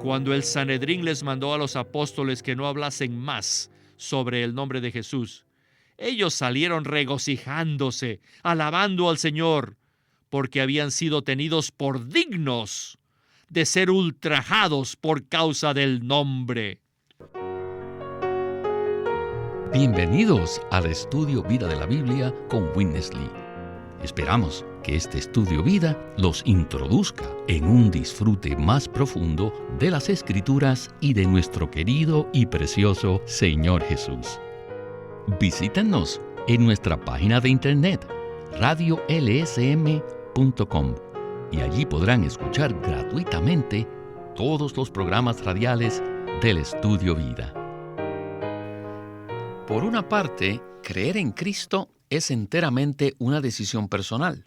Cuando el Sanedrín les mandó a los apóstoles que no hablasen más sobre el nombre de Jesús, ellos salieron regocijándose, alabando al Señor, porque habían sido tenidos por dignos de ser ultrajados por causa del nombre. Bienvenidos al Estudio Vida de la Biblia con Witness Lee. Esperamos que este Estudio Vida los introduzca en un disfrute más profundo de las Escrituras y de nuestro querido y precioso Señor Jesús. Visítenos en nuestra página de internet radiolsm.com y allí podrán escuchar gratuitamente todos los programas radiales del Estudio Vida. Por una parte, creer en Cristo es enteramente una decisión personal.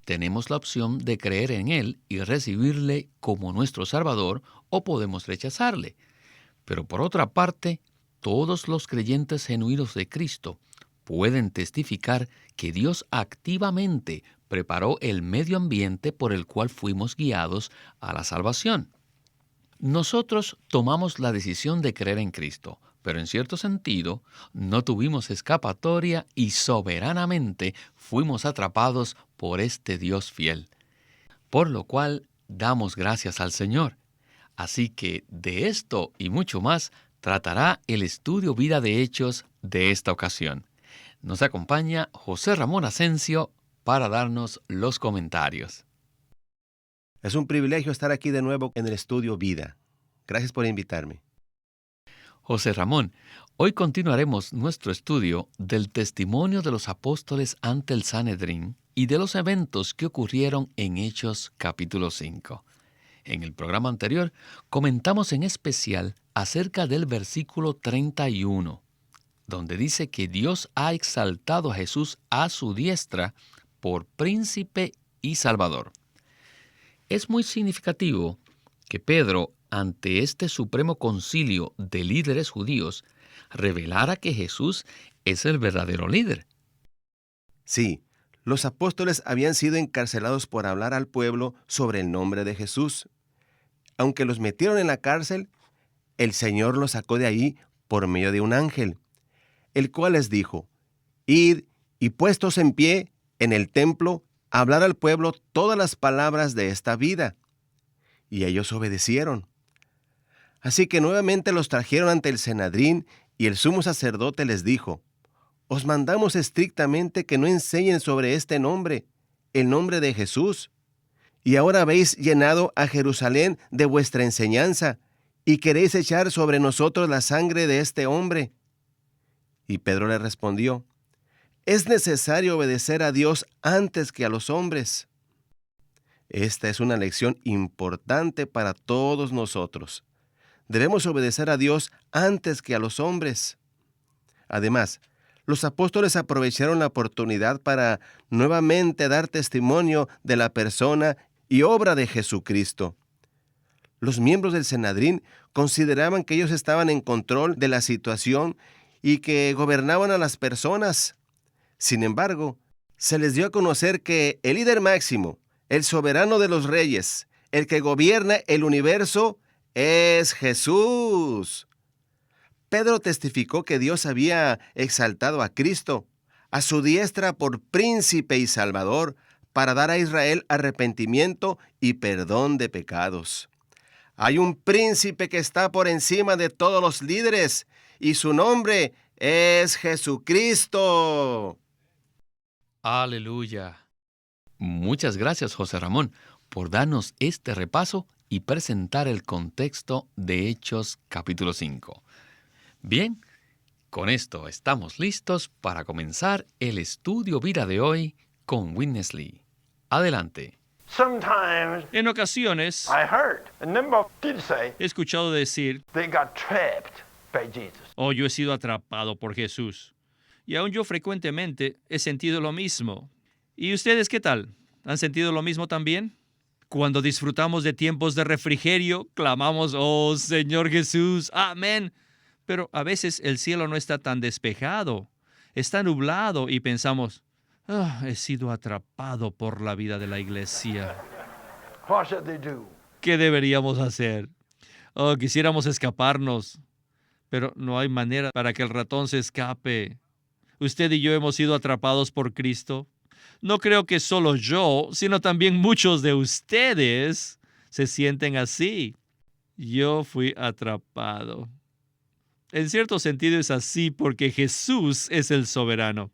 Tenemos la opción de creer en Él y recibirle como nuestro Salvador, o podemos rechazarle. Pero por otra parte, todos los creyentes genuinos de Cristo pueden testificar que Dios activamente preparó el medio ambiente por el cual fuimos guiados a la salvación. Nosotros tomamos la decisión de creer en Cristo, pero en cierto sentido no tuvimos escapatoria y soberanamente fuimos atrapados por este Dios fiel, por lo cual damos gracias al Señor. Así que de esto y mucho más tratará el Estudio Vida de Hechos de esta ocasión. Nos acompaña José Ramón Asensio para darnos los comentarios. Es un privilegio estar aquí de nuevo en el Estudio Vida. Gracias por invitarme. José Ramón, hoy continuaremos nuestro estudio del testimonio de los apóstoles ante el Sanedrín y de los eventos que ocurrieron en Hechos capítulo 5. En el programa anterior comentamos en especial acerca del versículo 31, donde dice que Dios ha exaltado a Jesús a su diestra por príncipe y salvador. Es muy significativo que Pedro, ante este supremo concilio de líderes judíos, revelara que Jesús es el verdadero líder. Sí, los apóstoles habían sido encarcelados por hablar al pueblo sobre el nombre de Jesús. Aunque los metieron en la cárcel, el Señor los sacó de ahí por medio de un ángel, el cual les dijo: «Id y puestos en pie en el templo, hablar al pueblo todas las palabras de esta vida». Y ellos obedecieron. Así que nuevamente los trajeron ante el Sanedrín y el sumo sacerdote les dijo: «Os mandamos estrictamente que no enseñen sobre este nombre, el nombre de Jesús. Y ahora habéis llenado a Jerusalén de vuestra enseñanza y queréis echar sobre nosotros la sangre de este hombre». Y Pedro le respondió: «Es necesario obedecer a Dios antes que a los hombres». Esta es una lección importante para todos nosotros. Debemos obedecer a Dios antes que a los hombres. Además, los apóstoles aprovecharon la oportunidad para nuevamente dar testimonio de la persona y obra de Jesucristo. Los miembros del Sanedrín consideraban que ellos estaban en control de la situación y que gobernaban a las personas. Sin embargo, se les dio a conocer que el líder máximo, el soberano de los reyes, el que gobierna el universo, es Jesús. Pedro testificó que Dios había exaltado a Cristo a su diestra por príncipe y salvador para dar a Israel arrepentimiento y perdón de pecados. Hay un príncipe que está por encima de todos los líderes y su nombre es Jesucristo. ¡Aleluya! Muchas gracias, José Ramón, por darnos este repaso y presentar el contexto de Hechos capítulo 5. Bien, con esto estamos listos para comenzar el Estudio Vida de hoy con Witness Lee. Adelante. En ocasiones he escuchado decir: «Oh, yo he sido atrapado por Jesús». Y aún yo frecuentemente he sentido lo mismo. ¿Y ustedes qué tal? ¿Han sentido lo mismo también? Cuando disfrutamos de tiempos de refrigerio, clamamos: «Oh, Señor Jesús, amén». Pero a veces el cielo no está tan despejado, está nublado y pensamos: he sido atrapado por la vida de la iglesia. ¿Qué deberíamos hacer? Oh, quisiéramos escaparnos, pero no hay manera para que el ratón se escape. Usted y yo hemos sido atrapados por Cristo. No creo que solo yo, sino también muchos de ustedes se sienten así. Yo fui atrapado. En cierto sentido es así porque Jesús es el soberano.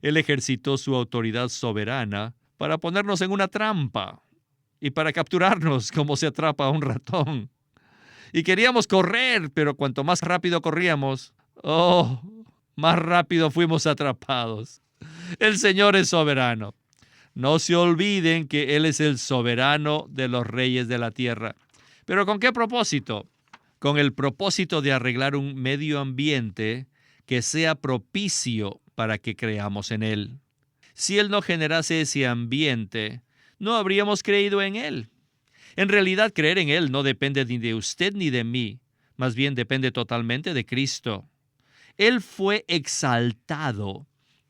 Él ejercitó su autoridad soberana para ponernos en una trampa y para capturarnos como se atrapa a un ratón. Y queríamos correr, pero cuanto más rápido corríamos, más rápido fuimos atrapados. El Señor es soberano. No se olviden que Él es el soberano de los reyes de la tierra. ¿Pero con qué propósito? Con el propósito de arreglar un medio ambiente que sea propicio para que creamos en Él. Si Él no generase ese ambiente, no habríamos creído en Él. En realidad, creer en Él no depende ni de usted ni de mí, más bien depende totalmente de Cristo. Él fue exaltado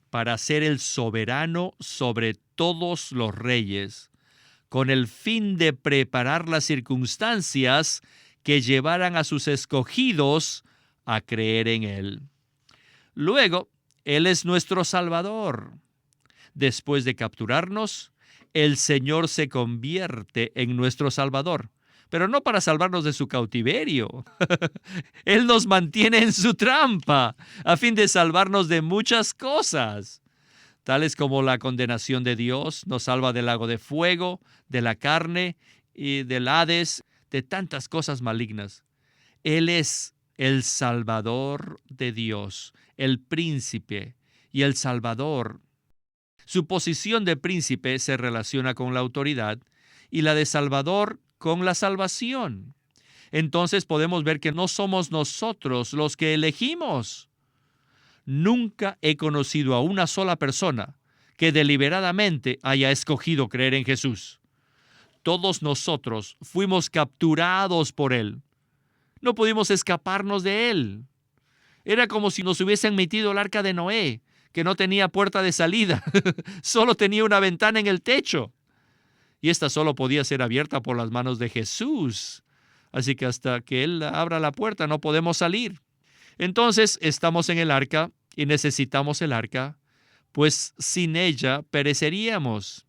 para ser el soberano sobre todos los reyes, con el fin de preparar las circunstancias que llevaran a sus escogidos a creer en Él. Luego, Él es nuestro Salvador. Después de capturarnos, el Señor se convierte en nuestro Salvador, pero no para salvarnos de su cautiverio. Él nos mantiene en su trampa, a fin de salvarnos de muchas cosas, tales como la condenación de Dios, nos salva del lago de fuego, de la carne y del Hades, de tantas cosas malignas. Él es el Salvador de Dios, el príncipe y el Salvador. Su posición de príncipe se relaciona con la autoridad y la de Salvador con la salvación. Entonces podemos ver que no somos nosotros los que elegimos. Nunca he conocido a una sola persona que deliberadamente haya escogido creer en Jesús. Todos nosotros fuimos capturados por Él. No pudimos escaparnos de Él. Era como si nos hubiesen metido al arca de Noé, que no tenía puerta de salida, solo tenía una ventana en el techo. Y esta solo podía ser abierta por las manos de Jesús. Así que hasta que Él abra la puerta no podemos salir. Entonces estamos en el arca y necesitamos el arca, pues sin ella pereceríamos.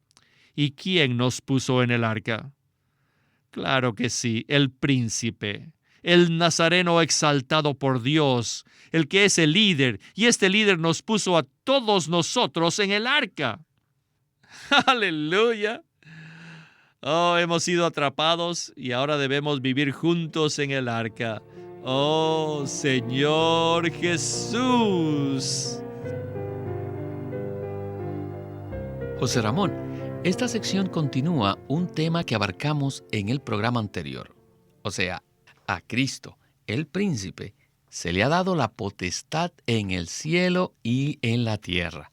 ¿Y quién nos puso en el arca? Claro que sí, el príncipe, el nazareno exaltado por Dios, el que es el líder, y este líder nos puso a todos nosotros en el arca. ¡Aleluya! Oh, hemos sido atrapados y ahora debemos vivir juntos en el arca. Oh, Señor Jesús. José Ramón, esta sección continúa un tema que abarcamos en el programa anterior. O sea, a Cristo, el príncipe, se le ha dado la potestad en el cielo y en la tierra.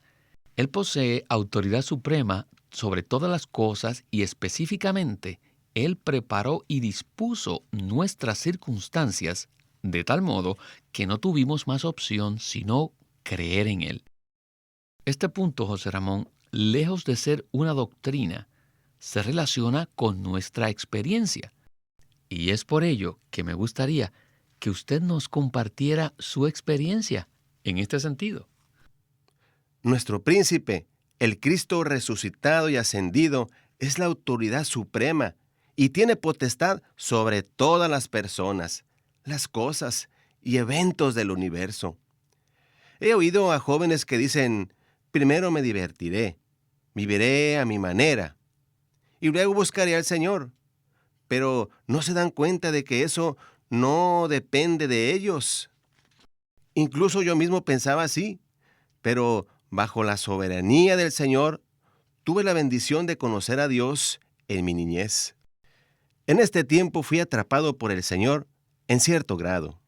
Él posee autoridad suprema sobre todas las cosas y específicamente, Él preparó y dispuso nuestras circunstancias de tal modo que no tuvimos más opción sino creer en Él. Este punto, José Ramón, lejos de ser una doctrina, se relaciona con nuestra experiencia. Y es por ello que me gustaría que usted nos compartiera su experiencia en este sentido. Nuestro príncipe, el Cristo resucitado y ascendido, es la autoridad suprema y tiene potestad sobre todas las personas, las cosas y eventos del universo. He oído a jóvenes que dicen, primero me divertiré, viviré a mi manera y luego buscaré al Señor. Pero no se dan cuenta de que eso no depende de ellos. Incluso yo mismo pensaba así, pero bajo la soberanía del Señor, tuve la bendición de conocer a Dios en mi niñez. En este tiempo fui atrapado por el Señor en cierto grado.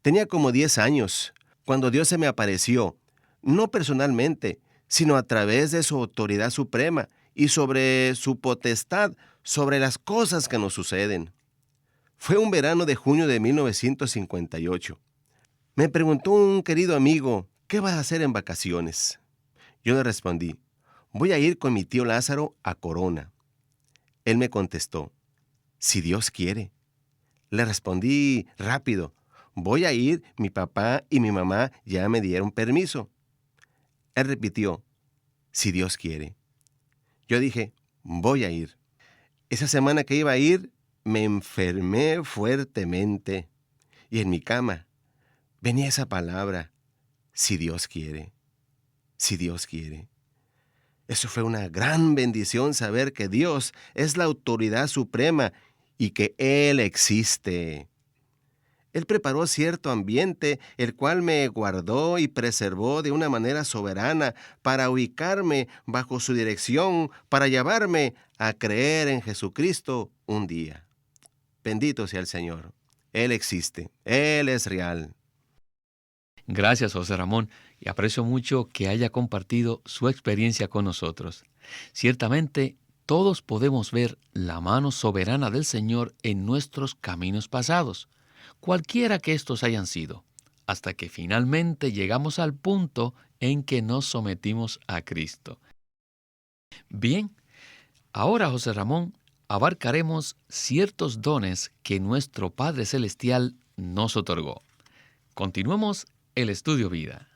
Tenía como 10 años cuando Dios se me apareció, no personalmente, sino a través de su autoridad suprema y sobre su potestad sobre las cosas que nos suceden. Fue un verano de junio de 1958. Me preguntó un querido amigo, ¿qué vas a hacer en vacaciones? Yo le respondí, voy a ir con mi tío Lázaro a Corona. Él me contestó, si Dios quiere. Le respondí rápido: voy a ir, mi papá y mi mamá ya me dieron permiso. Él repitió: si Dios quiere. Yo dije: voy a ir. Esa semana que iba a ir, me enfermé fuertemente. Y en mi cama venía esa palabra: si Dios quiere, si Dios quiere. Eso fue una gran bendición, saber que Dios es la autoridad suprema y que Él existe. Él preparó cierto ambiente, el cual me guardó y preservó de una manera soberana para ubicarme bajo su dirección, para llevarme a creer en Jesucristo un día. Bendito sea el Señor. Él existe. Él es real. Gracias, José Ramón, y aprecio mucho que haya compartido su experiencia con nosotros. Ciertamente, todos podemos ver la mano soberana del Señor en nuestros caminos pasados, cualquiera que estos hayan sido, hasta que finalmente llegamos al punto en que nos sometimos a Cristo. Bien, ahora, José Ramón, abarcaremos ciertos dones que nuestro Padre Celestial nos otorgó. Continuemos el estudio vida.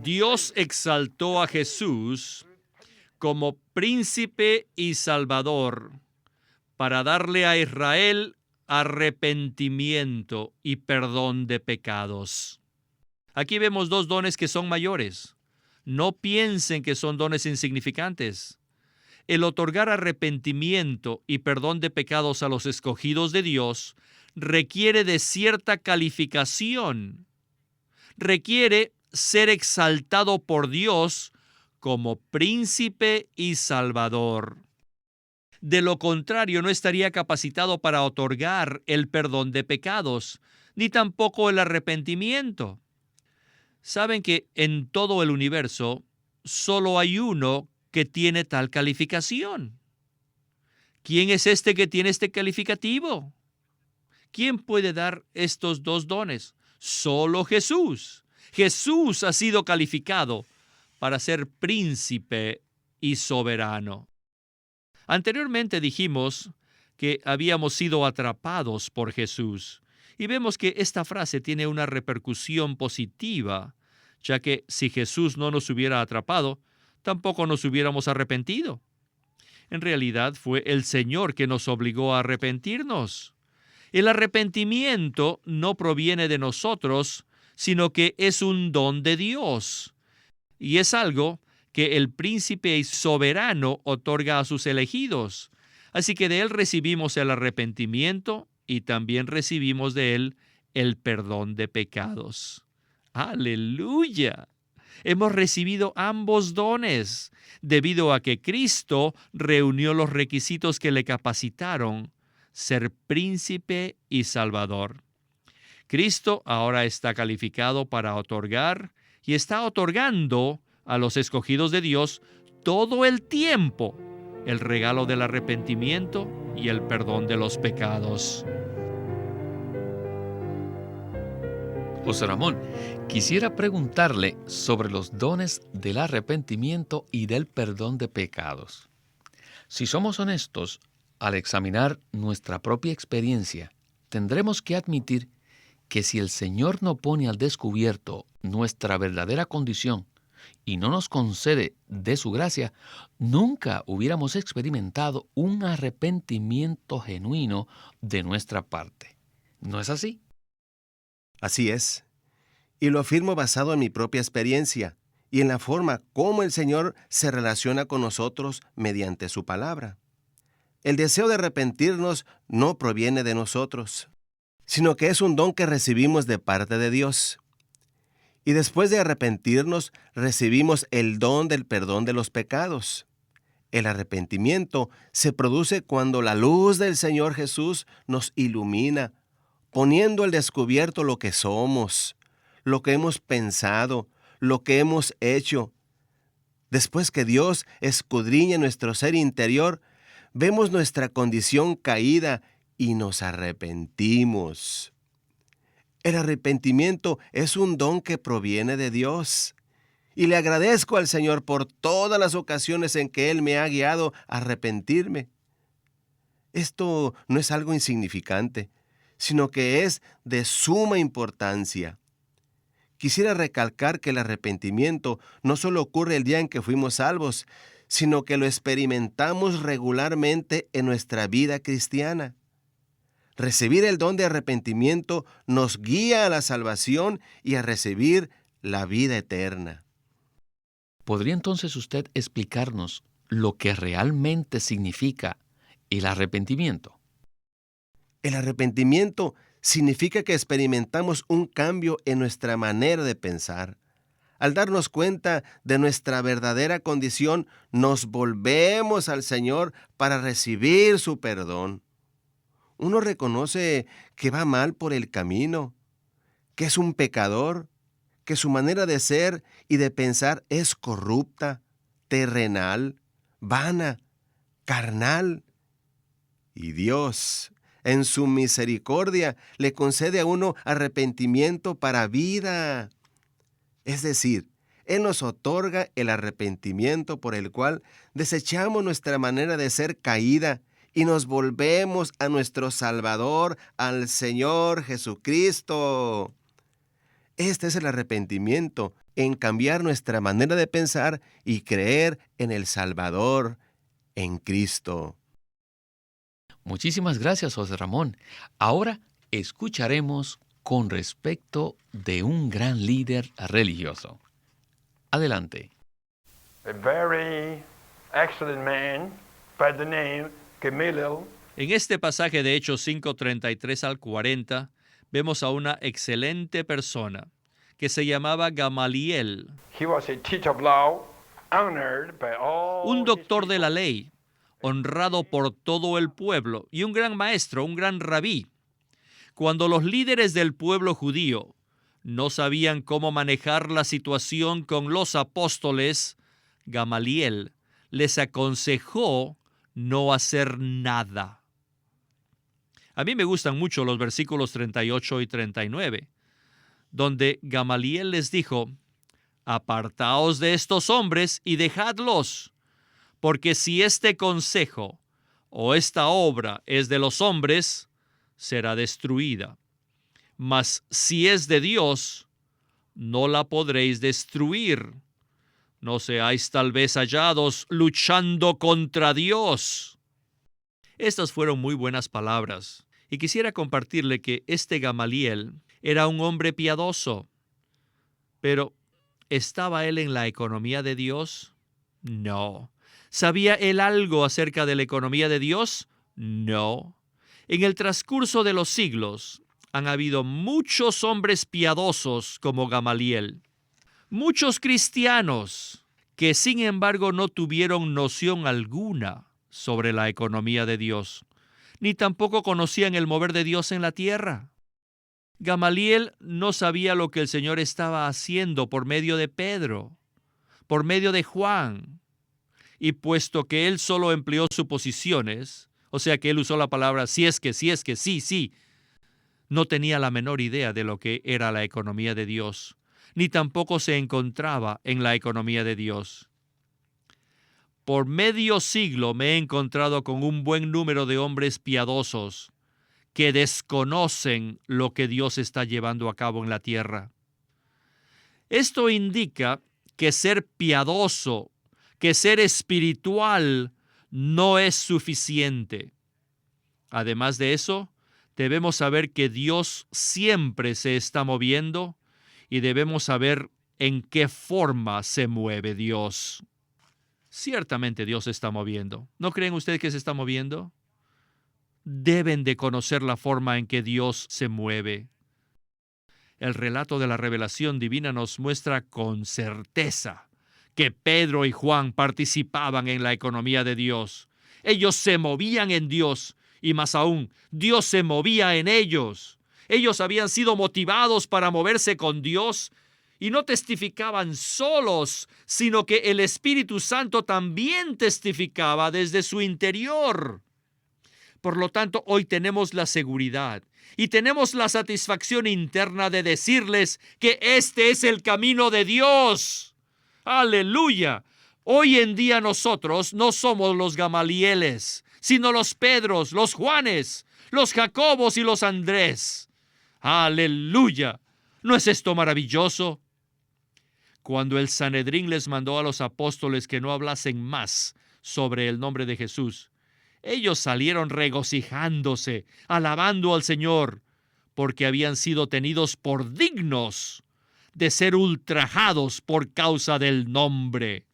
Dios exaltó a Jesús como príncipe y salvador para darle a Israel arrepentimiento y perdón de pecados. Aquí vemos dos dones que son mayores. No piensen que son dones insignificantes. El otorgar arrepentimiento y perdón de pecados a los escogidos de Dios requiere de cierta calificación. Requiere ser exaltado por Dios como príncipe y salvador. De lo contrario, no estaría capacitado para otorgar el perdón de pecados, ni tampoco el arrepentimiento. Saben que en todo el universo solo hay uno que tiene tal calificación. ¿Quién es este que tiene este calificativo? ¿Quién puede dar estos dos dones? Solo Jesús. Jesús ha sido calificado para ser príncipe y soberano. Anteriormente dijimos que habíamos sido atrapados por Jesús, y vemos que esta frase tiene una repercusión positiva, ya que si Jesús no nos hubiera atrapado, tampoco nos hubiéramos arrepentido. En realidad fue el Señor que nos obligó a arrepentirnos. El arrepentimiento no proviene de nosotros, sino que es un don de Dios. Y es algo que el príncipe y soberano otorga a sus elegidos. Así que de Él recibimos el arrepentimiento y también recibimos de Él el perdón de pecados. ¡Aleluya! Hemos recibido ambos dones debido a que Cristo reunió los requisitos que le capacitaron ser príncipe y salvador. Cristo ahora está calificado para otorgar y está otorgando a los escogidos de Dios todo el tiempo el regalo del arrepentimiento y el perdón de los pecados. José Ramón, quisiera preguntarle sobre los dones del arrepentimiento y del perdón de pecados. Si somos honestos, al examinar nuestra propia experiencia, tendremos que admitir que si el Señor no pone al descubierto nuestra verdadera condición y no nos concede de su gracia, nunca hubiéramos experimentado un arrepentimiento genuino de nuestra parte. ¿No es así? Así es. Y lo afirmo basado en mi propia experiencia y en la forma como el Señor se relaciona con nosotros mediante su palabra. El deseo de arrepentirnos no proviene de nosotros, sino que es un don que recibimos de parte de Dios. Y después de arrepentirnos, recibimos el don del perdón de los pecados. El arrepentimiento se produce cuando la luz del Señor Jesús nos ilumina, poniendo al descubierto lo que somos, lo que hemos pensado, lo que hemos hecho. Después que Dios escudriña nuestro ser interior, vemos nuestra condición caída y nos arrepentimos. El arrepentimiento es un don que proviene de Dios. y le agradezco al Señor por todas las ocasiones en que Él me ha guiado a arrepentirme. Esto no es algo insignificante, sino que es de suma importancia. Quisiera recalcar que el arrepentimiento no solo ocurre el día en que fuimos salvos, sino que lo experimentamos regularmente en nuestra vida cristiana. Recibir el don de arrepentimiento nos guía a la salvación y a recibir la vida eterna. ¿Podría entonces usted explicarnos lo que realmente significa el arrepentimiento? El arrepentimiento significa que experimentamos un cambio en nuestra manera de pensar. Al darnos cuenta de nuestra verdadera condición, nos volvemos al Señor para recibir su perdón. Uno reconoce que va mal por el camino, que es un pecador, que su manera de ser y de pensar es corrupta, terrenal, vana, carnal. Y Dios, en su misericordia, le concede a uno arrepentimiento para vida. Es decir, Él nos otorga el arrepentimiento por el cual desechamos nuestra manera de ser caída y nos volvemos a nuestro Salvador, al Señor Jesucristo. Este es el arrepentimiento, en cambiar nuestra manera de pensar y creer en el Salvador, en Cristo. Muchísimas gracias, José Ramón. Ahora escucharemos con respecto de un gran líder religioso. Adelante. A very excellent man by the name Gamaliel. En este pasaje de Hechos 5:33 al 40, vemos a una excelente persona que se llamaba Gamaliel, He was a teacher of law, honored by all un doctor his de la people. ley, honrado por todo el pueblo y un gran maestro, un gran rabí. Cuando los líderes del pueblo judío no sabían cómo manejar la situación con los apóstoles, Gamaliel les aconsejó no hacer nada. A mí me gustan mucho los versículos 38 y 39, donde Gamaliel les dijo: apartaos de estos hombres y dejadlos, porque si este consejo o esta obra es de los hombres, será destruida. Mas si es de Dios, no la podréis destruir. No seáis tal vez hallados luchando contra Dios. Estas fueron muy buenas palabras, y quisiera compartirle que este Gamaliel era un hombre piadoso. Pero, ¿estaba él en la economía de Dios? No. ¿Sabía él algo acerca de la economía de Dios? No. En el transcurso de los siglos, han habido muchos hombres piadosos como Gamaliel. Muchos cristianos que sin embargo no tuvieron noción alguna sobre la economía de Dios, ni tampoco conocían el mover de Dios en la tierra. Gamaliel no sabía lo que el Señor estaba haciendo por medio de Pedro, por medio de Juan, y puesto que él solo empleó suposiciones, o sea que él usó la palabra si es que, sí, no tenía la menor idea de lo que era la economía de Dios, ni tampoco se encontraba en la economía de Dios. Por medio siglo me he encontrado con un buen número de hombres piadosos que desconocen lo que Dios está llevando a cabo en la tierra. Esto indica que ser piadoso, que ser espiritual, no es suficiente. Además de eso, debemos saber que Dios siempre se está moviendo y debemos saber en qué forma se mueve Dios. Ciertamente Dios se está moviendo. ¿No creen ustedes que se está moviendo? Deben de conocer la forma en que Dios se mueve. El relato de la revelación divina nos muestra con certeza que Pedro y Juan participaban en la economía de Dios. Ellos se movían en Dios y más aún, Dios se movía en ellos. Ellos habían sido motivados para moverse con Dios y no testificaban solos, sino que el Espíritu Santo también testificaba desde su interior. Por lo tanto, hoy tenemos la seguridad y tenemos la satisfacción interna de decirles que este es el camino de Dios. ¡Aleluya! Hoy en día nosotros no somos los Gamalieles, sino los Pedros, los Juanes, los Jacobos y los Andrés. ¡Aleluya! ¿No es esto maravilloso? Cuando el Sanedrín les mandó a los apóstoles que no hablasen más sobre el nombre de Jesús, ellos salieron regocijándose, alabando al Señor, porque habían sido tenidos por dignos de ser ultrajados por causa del nombre.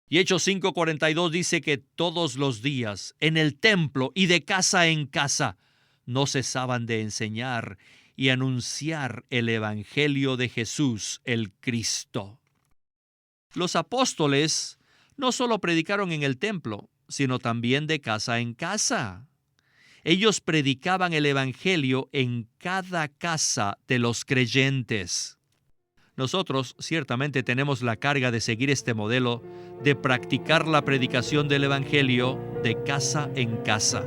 Y Hechos 5:42 dice que todos los días, en el templo y de casa en casa, no cesaban de enseñar y anunciar el Evangelio de Jesús, el Cristo. Los apóstoles no solo predicaron en el templo, sino también de casa en casa. Ellos predicaban el Evangelio en cada casa de los creyentes. Nosotros ciertamente tenemos la carga de seguir este modelo, de practicar la predicación del Evangelio de casa en casa.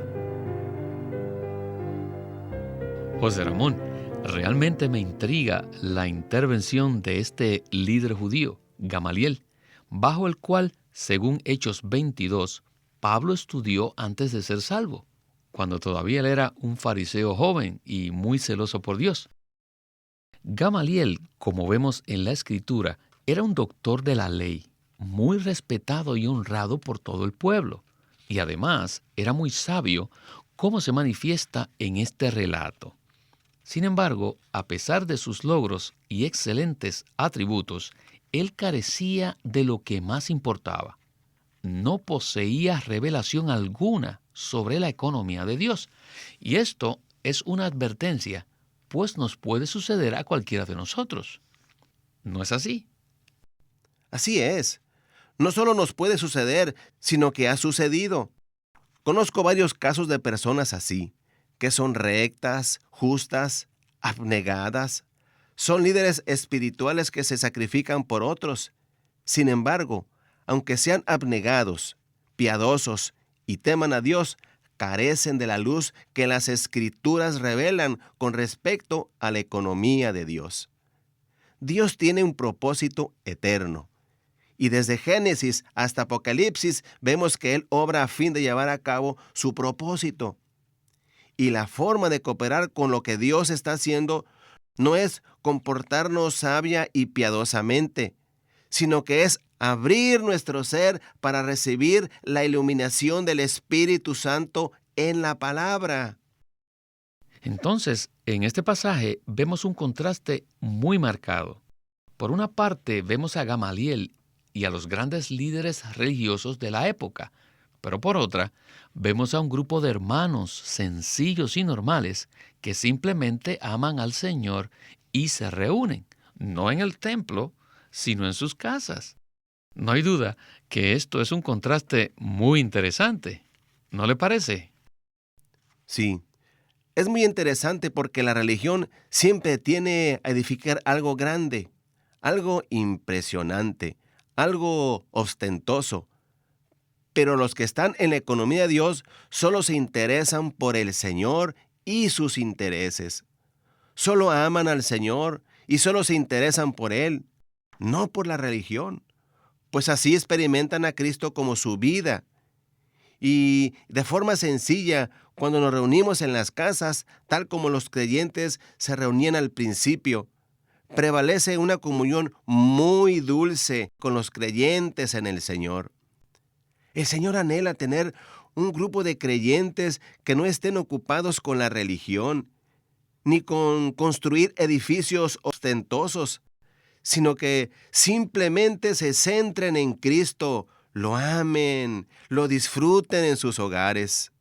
José Ramón, realmente me intriga la intervención de este líder judío, Gamaliel, bajo el cual, según Hechos 22, Pablo estudió antes de ser salvo, cuando todavía él era un fariseo joven y muy celoso por Dios. Gamaliel, como vemos en la Escritura, era un doctor de la ley, muy respetado y honrado por todo el pueblo, y además era muy sabio, como se manifiesta en este relato. Sin embargo, a pesar de sus logros y excelentes atributos, él carecía de lo que más importaba. No poseía revelación alguna sobre la economía de Dios, y esto es una advertencia, pues nos puede suceder a cualquiera de nosotros. ¿No es así? Así es. No solo nos puede suceder, sino que ha sucedido. Conozco varios casos de personas así, que son rectas, justas, abnegadas. Son líderes espirituales que se sacrifican por otros. Sin embargo, aunque sean abnegados, piadosos y teman a Dios, carecen de la luz que las Escrituras revelan con respecto a la economía de Dios. Dios tiene un propósito eterno. Y desde Génesis hasta Apocalipsis vemos que Él obra a fin de llevar a cabo su propósito. Y la forma de cooperar con lo que Dios está haciendo no es comportarnos sabia y piadosamente, sino que es abrir nuestro ser para recibir la iluminación del Espíritu Santo en la palabra. Entonces, en este pasaje vemos un contraste muy marcado. Por una parte, vemos a Gamaliel y a los grandes líderes religiosos de la época, pero por otra, vemos a un grupo de hermanos sencillos y normales que simplemente aman al Señor y se reúnen, no en el templo, sino en sus casas. No hay duda que esto es un contraste muy interesante, ¿no le parece? Sí, es muy interesante porque la religión siempre tiene a edificar algo grande, algo impresionante, algo ostentoso. Pero los que están en la economía de Dios solo se interesan por el Señor y sus intereses. Solo aman al Señor y solo se interesan por Él, no por la religión. Pues así experimentan a Cristo como su vida. Y de forma sencilla, cuando nos reunimos en las casas, tal como los creyentes se reunían al principio, prevalece una comunión muy dulce con los creyentes en el Señor. El Señor anhela tener un grupo de creyentes que no estén ocupados con la religión, ni con construir edificios ostentosos, sino que simplemente se centren en Cristo, lo amen, lo disfruten en sus hogares.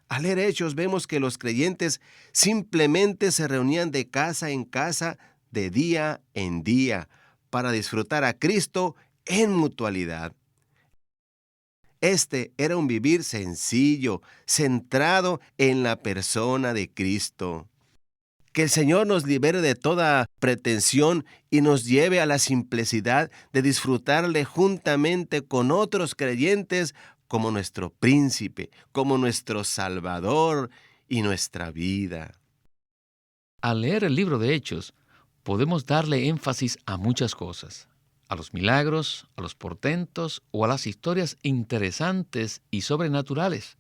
Al leer Hechos vemos que los creyentes simplemente se reunían de casa en casa, de día en día, para disfrutar a Cristo en mutualidad. Este era un vivir sencillo, centrado en la persona de Cristo. Que el Señor nos libere de toda pretensión y nos lleve a la simplicidad de disfrutarle juntamente con otros creyentes como nuestro príncipe, como nuestro Salvador y nuestra vida. Al leer el libro de Hechos, podemos darle énfasis a muchas cosas. a los milagros, a los portentos o a las historias interesantes y sobrenaturales.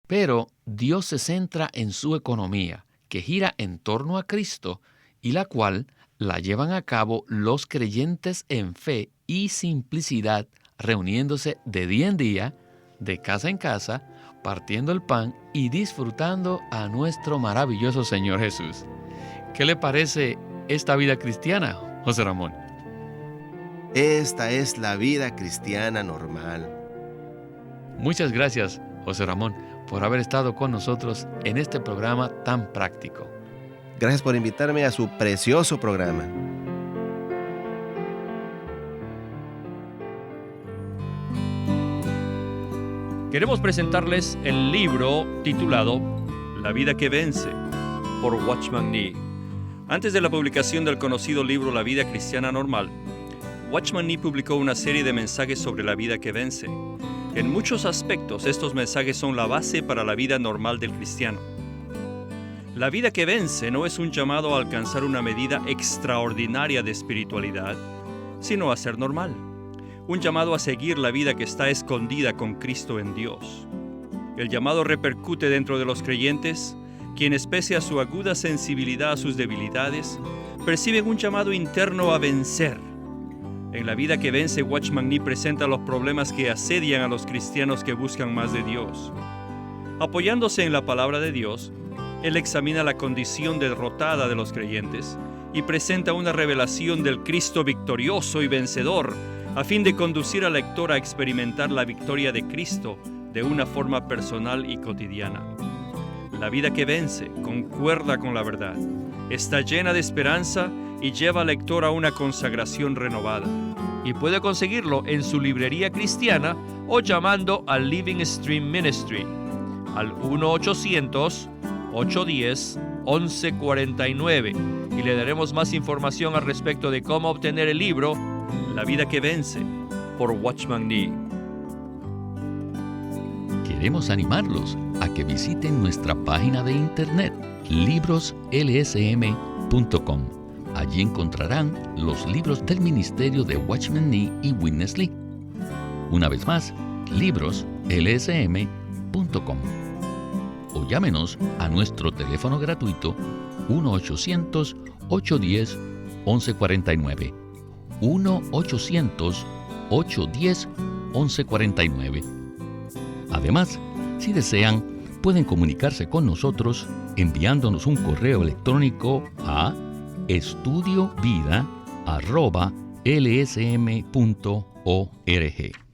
Pero Dios se centra en su economía, que gira en torno a Cristo y la cual la llevan a cabo los creyentes en fe y simplicidad, reuniéndose de día en día, de casa en casa, partiendo el pan y disfrutando a nuestro maravilloso Señor Jesús. ¿Qué le parece esta vida cristiana, José Ramón? Esta es la vida cristiana normal. Muchas gracias, José Ramón, por haber estado con nosotros en este programa tan práctico. Gracias por invitarme a su precioso programa. Queremos presentarles el libro titulado La vida que vence, por Watchman Nee. Antes de la publicación del conocido libro La vida cristiana normal, Watchman Nee publicó una serie de mensajes sobre la vida que vence. En muchos aspectos, estos mensajes son la base para la vida normal del cristiano. La vida que vence no es un llamado a alcanzar una medida extraordinaria de espiritualidad, sino a ser normal. Un llamado a seguir la vida que está escondida con Cristo en Dios. El llamado repercute dentro de los creyentes, quienes pese a su aguda sensibilidad a sus debilidades, perciben un llamado interno a vencer. En la vida que vence, Watchman Nee presenta los problemas que asedian a los cristianos que buscan más de Dios. Apoyándose en la palabra de Dios, él examina la condición derrotada de los creyentes y presenta una revelación del Cristo victorioso y vencedor, a fin de conducir al lector a experimentar la victoria de Cristo de una forma personal y cotidiana. La vida que vence concuerda con la verdad, está llena de esperanza y lleva al lector a una consagración renovada. Y puede conseguirlo en su librería cristiana o llamando al Living Stream Ministry al 1-800-810-1149 y le daremos más información al respecto de cómo obtener el libro La vida que vence, por Watchman Nee. Queremos animarlos a que visiten nuestra página de internet, libroslsm.com. Allí encontrarán los libros del ministerio de Watchman Nee y Witness Lee. Una vez más, libroslsm.com. O llámenos a nuestro teléfono gratuito 1-800-810-1149. 1-800-810-1149. Además, si desean, pueden comunicarse con nosotros enviándonos un correo electrónico a estudiovida@lsm.org.